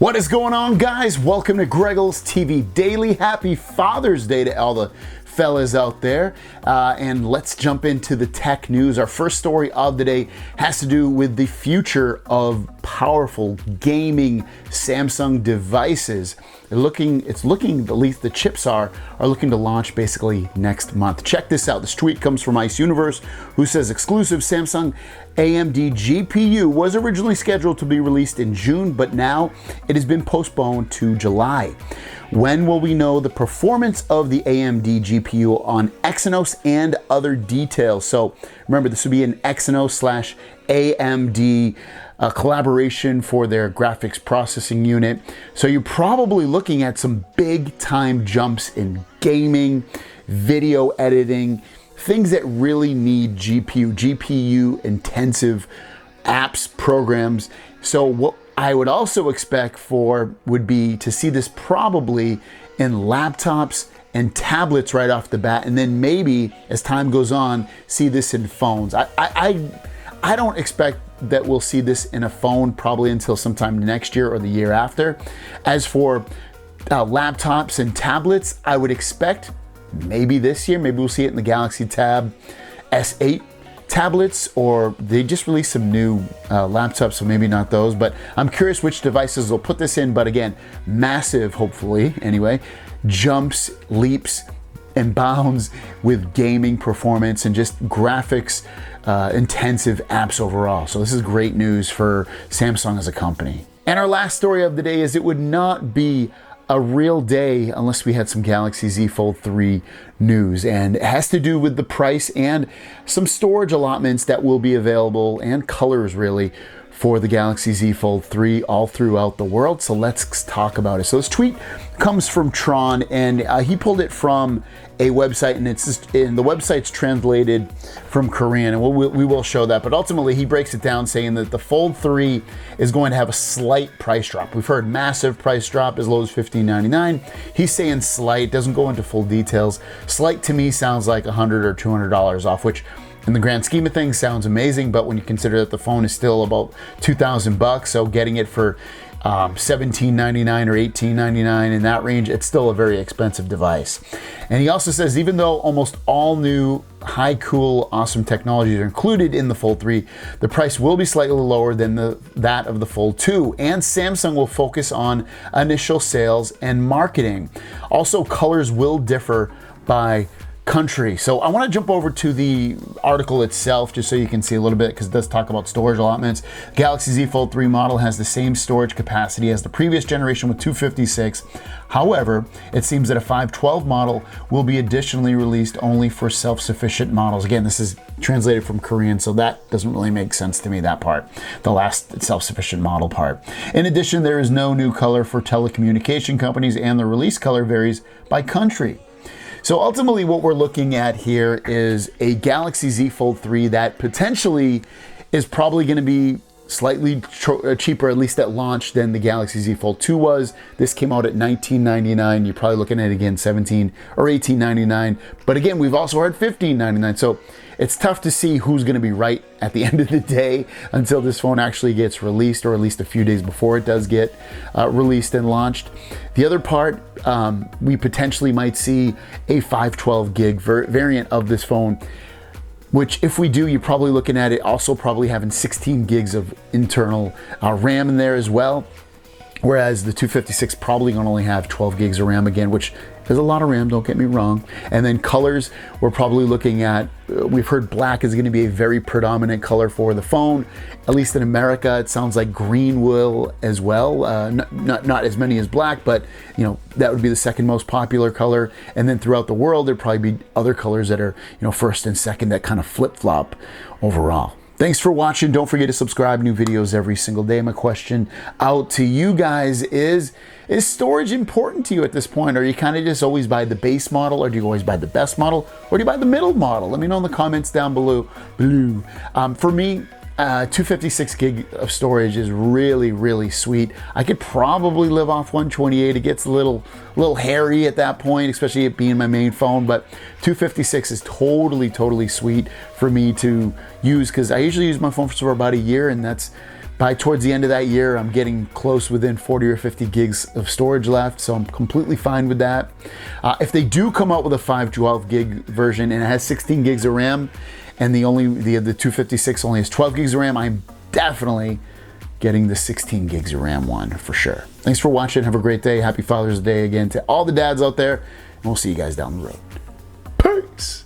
What is going on, guys? Welcome to Greggles TV Daily. Happy Father's Day to all the fellas out there. And let's jump into the tech news. Our first story of the day has to do with the future of powerful gaming Samsung devices. It's looking, at least the chips are looking to launch basically next month. Check this out. This tweet comes from Ice Universe, who says exclusive Samsung AMD GPU was originally scheduled to be released in June, but now it has been postponed to July. When will we know the performance of the AMD GPU on Exynos and other details? So remember, this would be an Exynos / AMD collaboration for their graphics processing unit. So you're probably looking at some big time jumps in gaming, video editing, things that really need GPU intensive apps, programs. So what I would also expect would be to see this probably in laptops and tablets right off the bat, and then maybe as time goes on, see this in phones. I don't expect that we'll see this in a phone probably until sometime next year or the year after. As for laptops and tablets, I would expect maybe this year. Maybe we'll see it in the Galaxy Tab S8 tablets, or they just released some new laptops, so maybe not those. But I'm curious which devices will put this in. But again, massive, hopefully anyway, jumps, leaps, and bounds with gaming performance and just graphics intensive apps overall. So this is great news for Samsung as a company. And our last story of the day is it would not be a real day unless we had some Galaxy Z Fold 3 news, and it has to do with the price and some storage allotments that will be available, and colors really, for the Galaxy Z Fold 3 all throughout the world. So let's talk about it. So this tweet comes from Tron, and he pulled it from a website, and the website's translated from Korean, and we will show that. But ultimately, he breaks it down saying that the Fold 3 is going to have a slight price drop. We've heard massive price drop as low as $15.99. He's saying slight, doesn't go into full details. Slight to me sounds like $100 or $200 off, which in the grand scheme of things sounds amazing, but when you consider that the phone is still about $2,000, so getting it for $17.99 or $18.99 in that range, it's still a very expensive device. And he also says even though almost all new high cool awesome technologies are included in the Fold 3, the price will be slightly lower than that of the Fold 2, and Samsung will focus on initial sales and marketing. Also, colors will differ by country. So I want to jump over to the article itself just so you can see a little bit, because it does talk about storage allotments. Galaxy Z Fold 3 model has the same storage capacity as the previous generation with 256. However, it seems that a 512 model will be additionally released only for self-sufficient models. Again, this is translated from Korean, so that doesn't really make sense to me, that part, the last self-sufficient model part. In addition, there is no new color for telecommunication companies, and the release color varies by country. So ultimately what we're looking at here is a Galaxy Z Fold 3 that potentially is probably going to be slightly cheaper, at least at launch, than the Galaxy Z Fold 2 was. This came out at $19.99. You're probably looking at, again, $17 or $18.99. But again, we've also heard $15.99. So it's tough to see who's going to be right at the end of the day until this phone actually gets released, or at least a few days before it does get released and launched. The other part, we potentially might see a 512 gig variant of this phone, which if we do, you're probably looking at it also probably having 16 gigs of internal RAM in there as well. Whereas the 256 probably gonna only have 12 gigs of RAM again, which is a lot of RAM, don't get me wrong. And then colors, we're probably looking at, we've heard black is gonna be a very predominant color for the phone. At least in America, it sounds like green will as well. Not as many as black, but you know, that would be the second most popular color. And then throughout the world, there'd probably be other colors that are, you know, first and second, that kind of flip-flop overall. Thanks for watching. Don't forget to subscribe. New videos every single day. My question out to you guys is storage important to you at this point? Are you kind of just always buy the base model, or do you always buy the best model, or do you buy the middle model? Let me know in the comments down below. For me, 256 gig of storage is really, really sweet. I could probably live off 128. It gets a little hairy at that point, especially it being my main phone, but 256 is totally sweet for me to use, because I usually use my phone for about a year, and that's by towards the end of that year, I'm getting close within 40 or 50 gigs of storage left, so I'm completely fine with that. If they do come out with a 512 gig version and it has 16 gigs of RAM, and the 256 only has 12 gigs of RAM, I'm definitely getting the 16 gigs of RAM one for sure. Thanks for watching. Have a great day. Happy Father's Day again to all the dads out there, and we'll see you guys down the road. Peace.